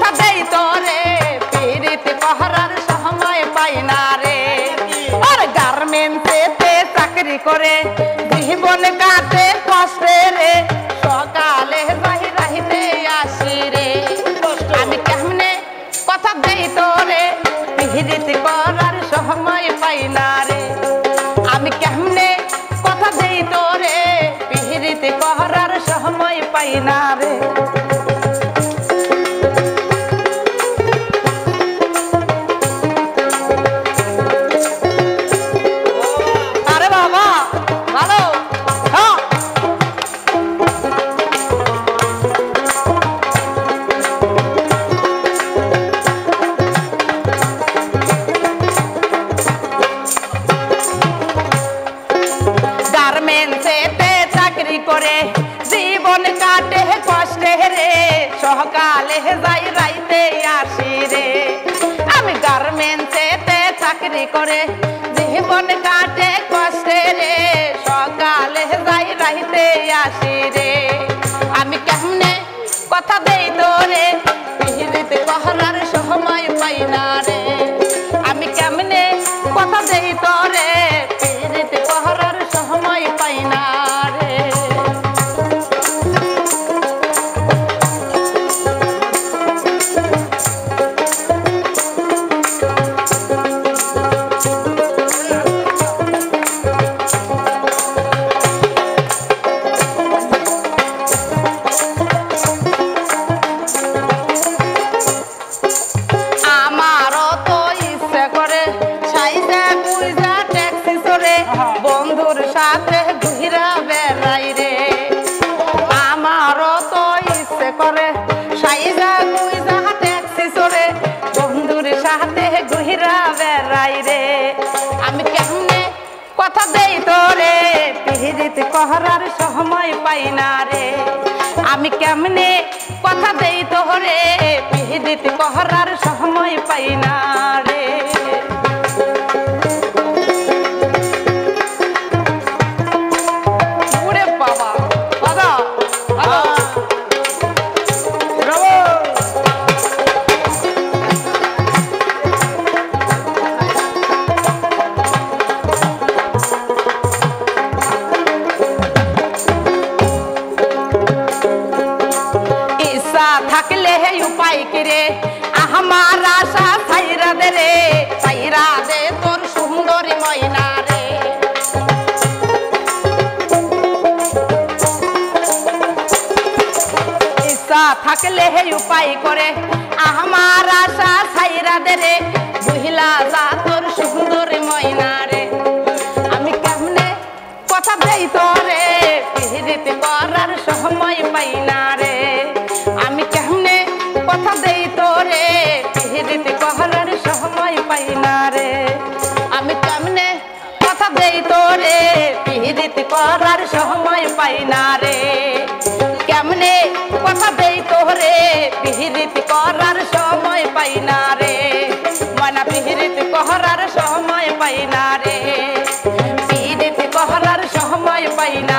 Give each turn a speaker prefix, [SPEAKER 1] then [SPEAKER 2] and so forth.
[SPEAKER 1] কথা দেই তোরে পিরিত কহরার সময় পাই না রে আর গার্মেন্টসেতে চাকরি করে জীবন কাটে কষ্টে রে সকালে যাই রাইতে আসি রে আমি কেমনে কথা দেই তোরে পিরিত করার সময় পাই না রে আমি কেমনে কথা দেই তোরে পিরিত করার সময় পাই না রে জীবন কাটে কষ্টে রে সকালে যাই রাইতে আসি রে আমি গার্মেন্টসেতে চাকরি করে জীবন কাটে কষ্টে রে সকালে যাই রাইতে আসি রে আমি কেমনে কথা দেই তোরে পিরিত কহরার সময় পাই না রে আমি কেমনে কথা দেই তোরে পিরিত কহরার সময় পাই না রে বন্ধুর সাথে ঘুরা বেড়াই রে আমারও তো ইচ্ছে করে সাইজা গুইজা ট্যাক্সি চড়ে বন্ধুর সাথে ঘুরা বেড়াই রে আমি কেমনে কথা দেই তোরে পিরিত কহরার সময় পাই না রে আমি কেমনে কথা দেই তোরে পিরিত কহরার সময় পাই না রে থাকলে উপায় কিরে আমার আশা ছাইরা দে রে ছাইরা দে তোর সুন্দরী ময়না রে ইচ্ছা থাকলে উপায় করে আমার আশা ছাইরা দে রে বুঝলা যা তোর সুন্দরী ময়না রে আমি কেমনে কথা দেই তোরে পিরিত করার সময় পাই না রে আমি কেমনে কথা দেই তোরে পিরিত কহরার সময় পাই না রে আমি কেমনে কথা দেই তোরে পিরিত করার সময় পাই না রে কেমনে কথা দেই তোরে পিরিত করার সময় পাই না রে ময়না পিরিত কহরার সময় পাই না রে পিরিত কহরার সময় পাই না